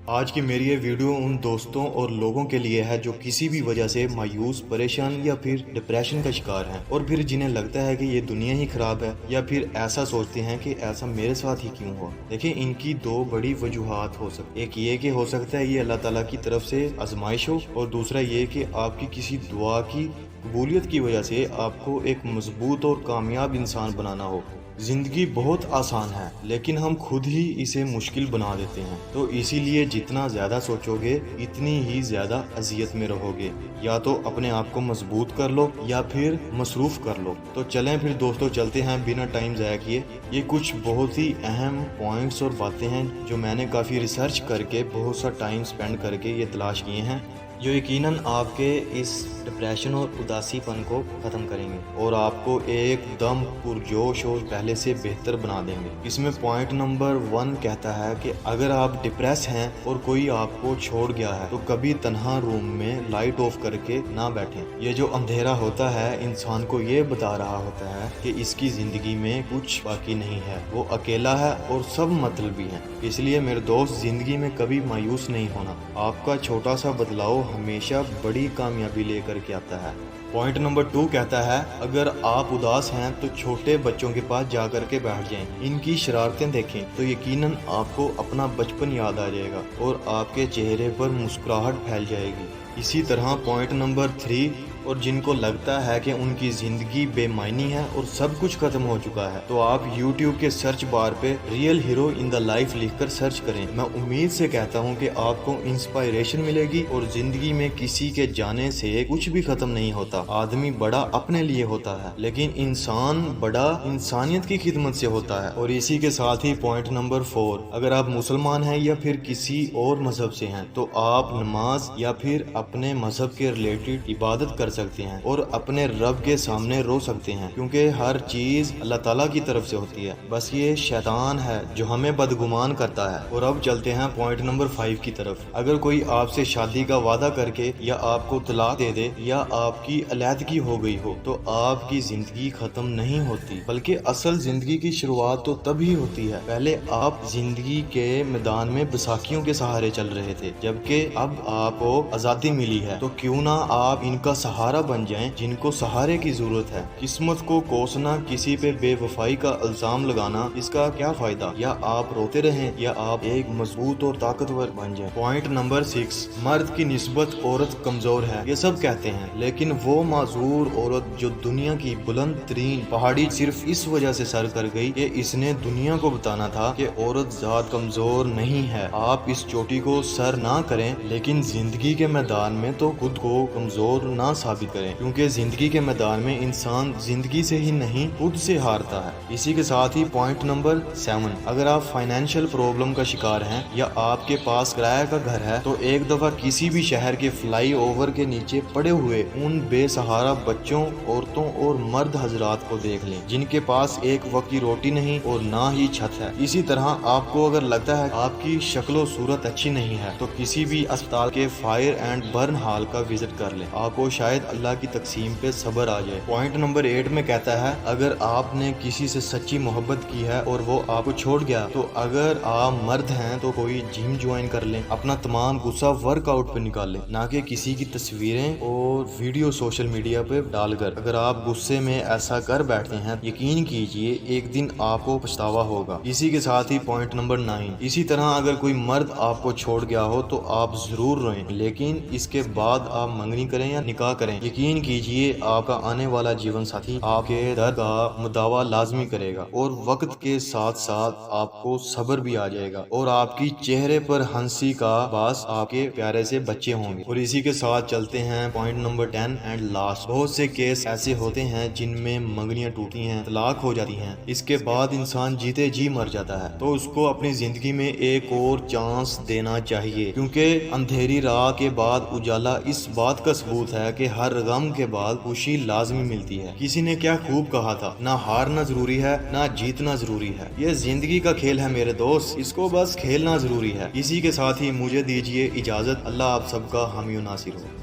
آج کی میری یہ ویڈیو ان دوستوں اور لوگوں کے لیے ہے جو کسی بھی وجہ سے مایوس، پریشان یا پھر ڈپریشن کا شکار ہیں، اور پھر جنہیں لگتا ہے کہ یہ دنیا ہی خراب ہے، یا پھر ایسا سوچتے ہیں کہ ایسا میرے ساتھ ہی کیوں ہوا۔ دیکھیں، ان کی دو بڑی وجوہات ہو سکتی، ایک یہ کہ ہو سکتا ہے یہ اللہ تعالیٰ کی طرف سے آزمائش ہو، اور دوسرا یہ کہ آپ کی کسی دعا کی قبولیت کی وجہ سے آپ کو ایک مضبوط اور کامیاب انسان بنانا ہو۔ زندگی بہت آسان ہے، لیکن ہم خود ہی اسے مشکل بنا دیتے ہیں، تو اسی لیے جتنا زیادہ سوچو گے اتنی ہی زیادہ اذیت میں رہو گے۔ یا تو اپنے آپ کو مضبوط کر لو یا پھر مصروف کر لو۔ تو چلیں پھر دوستو، چلتے ہیں بنا ٹائم ضائع کیے۔ یہ کچھ بہت ہی اہم پوائنٹس اور باتیں ہیں جو میں نے کافی ریسرچ کر کے، بہت سا ٹائم سپینڈ کر کے یہ تلاش کیے ہیں، جو یقیناً آپ کے اس ڈپریشن اور اداسی پن کو ختم کریں گے اور آپ کو ایک دم پرجوش اور پہلے سے بہتر بنا دیں گے۔ اس میں پوائنٹ نمبر 1 کہتا ہے کہ اگر آپ ڈپریس ہیں اور کوئی آپ کو چھوڑ گیا ہے تو کبھی تنہا روم میں لائٹ آف کر کے نہ بیٹھیں۔ یہ جو اندھیرا ہوتا ہے انسان کو یہ بتا رہا ہوتا ہے کہ اس کی زندگی میں کچھ باقی نہیں ہے، وہ اکیلا ہے اور سب مطلبی ہیں۔ اس لیے میرے دوست، زندگی میں کبھی مایوس نہیں ہونا۔ آپ کا چھوٹا سا بدلاؤ ہمیشہ بڑی کامیابی لے کر کے آتا ہے۔ پوائنٹ نمبر 2 کہتا ہے اگر آپ اداس ہیں تو چھوٹے بچوں کے پاس جا کر کے بیٹھ جائیں، ان کی شرارتیں دیکھیں تو یقیناً آپ کو اپنا بچپن یاد آ جائے گا اور آپ کے چہرے پر مسکراہٹ پھیل جائے گی۔ اسی طرح پوائنٹ نمبر 3، اور جن کو لگتا ہے کہ ان کی زندگی بے معنی ہے اور سب کچھ ختم ہو چکا ہے، تو آپ یوٹیوب کے سرچ بار پہ real hero in the life لکھ کر سرچ کریں۔ میں امید سے کہتا ہوں کہ آپ کو انسپائریشن ملے گی، اور زندگی میں کسی کے جانے سے کچھ بھی ختم نہیں ہوتا۔ آدمی بڑا اپنے لیے ہوتا ہے، لیکن انسان بڑا انسانیت کی خدمت سے ہوتا ہے۔ اور اسی کے ساتھ ہی پوائنٹ نمبر 4، اگر آپ مسلمان ہیں یا پھر کسی اور مذہب سے ہیں تو آپ نماز یا پھر اپنے مذہب کے ریلیٹڈ عبادت کر سکتے ہیں اور اپنے رب کے سامنے رو سکتے ہیں، کیونکہ ہر چیز اللہ تعالیٰ کی طرف سے ہوتی ہے، بس یہ شیطان ہے جو ہمیں بدگمان کرتا ہے۔ اور اب چلتے ہیں پوائنٹ نمبر 5 کی طرف۔ اگر کوئی آپ سے شادی کا وعدہ کر کے یا آپ کو طلاق دے دے یا آپ کی علیحدگی ہو گئی ہو تو آپ کی زندگی ختم نہیں ہوتی، بلکہ اصل زندگی کی شروعات تو تب ہی ہوتی ہے۔ پہلے آپ زندگی کے میدان میں بیساکھیوں کے سہارے چل رہے تھے، جبکہ اب آپ کو آزادی ملی ہے، تو کیوں نہ آپ ان کا سہارا بن جائیں جن کو سہارے کی ضرورت ہے۔ قسمت کو کوسنا، کسی پہ بے وفائی کا الزام لگانا، اس کا کیا فائدہ؟ یا آپ روتے رہیں یا آپ ایک مضبوط اور طاقتور بن جائیں۔ پوائنٹ نمبر 6، مرد کی نسبت عورت کمزور ہے، یہ سب کہتے ہیں، لیکن وہ معذور عورت جو دنیا کی بلند ترین پہاڑی صرف اس وجہ سے سر کر گئی کہ اس نے دنیا کو بتانا تھا کہ عورت ذات کمزور نہیں ہے۔ آپ اس چوٹی کو سر نہ کریں، لیکن زندگی کے میدان میں تو خود کو کمزور نہ ثابت کریں، کیونکہ زندگی کے میدان میں انسان زندگی سے ہی نہیں خود سے ہارتا ہے۔ اسی کے ساتھ ہی پوائنٹ نمبر 7، اگر آپ فائنینشیل پرابلم کا شکار ہیں یا آپ کے پاس کرایہ کا گھر ہے تو ایک دفعہ کسی بھی شہر کے فلائی اوور کے نیچے پڑے ہوئے ان بے سہارا بچوں، عورتوں اور مرد حضرات کو دیکھ لیں جن کے پاس ایک وقت کی روٹی نہیں اور نہ ہی چھت ہے۔ اسی طرح آپ کو اگر لگتا ہے آپ کی شکل و صورت اچھی نہیں ہے تو کسی بھی اسپتال کے فائر اینڈ برن ہال کا وزٹ کر لیں، آپ کو شاید اللہ کی تقسیم پہ صبر آ جائے۔ پوائنٹ نمبر 8 میں کہتا ہے اگر آپ نے کسی سے سچی محبت کی ہے اور وہ آپ کو چھوڑ گیا تو اگر آپ مرد ہیں تو کوئی جم جوائن کر لیں، اپنا تمام غصہ ورک آؤٹ پہ نکال لیں، نہ کہ کسی کی تصویریں اور ویڈیو سوشل میڈیا پہ ڈال کر۔ اگر آپ غصے میں ایسا کر بیٹھتے ہیں، یقین کیجئے ایک دن آپ کو پچھتاوا ہوگا۔ اسی کے ساتھ ہی پوائنٹ نمبر 9، اسی طرح اگر کوئی مرد آپ کو چھوڑ گیا ہو تو آپ ضرور روئیں، لیکن اس کے بعد آپ منگنی کریں یا نکاح کریں، یقین کیجئے آپ کا آنے والا جیون ساتھی آپ کے درد کا مداوا لازمی کرے گا، اور وقت کے ساتھ ساتھ آپ کو صبر بھی آ جائے گا اور آپ کی چہرے پر ہنسی کا باعث آپ کے پیارے سے بچے ہوں گے۔ اور اسی کے ساتھ چلتے ہیں پوائنٹ نمبر 10 اینڈ لاسٹ۔ بہت سے کیس ایسے ہوتے ہیں جن میں منگنیاں ٹوٹی ہیں، طلاق ہو جاتی ہیں، اس کے بعد انسان جیتے جی مر جاتا ہے، تو اس کو اپنی زندگی میں ایک اور چانس دینا چاہیے، کیونکہ اندھیری رات کے بعد اجالا اس بات کا ثبوت ہے کہ ہر غم کے بعد خوشی لازمی ملتی ہے۔ کسی نے کیا خوب کہا تھا، نہ ہارنا ضروری ہے نہ جیتنا ضروری ہے، یہ زندگی کا کھیل ہے میرے دوست، اس کو بس کھیلنا ضروری ہے۔ اسی کے ساتھ ہی مجھے دیجیے اجازت، اللہ آپ سب کا حامی و ناصر ہو۔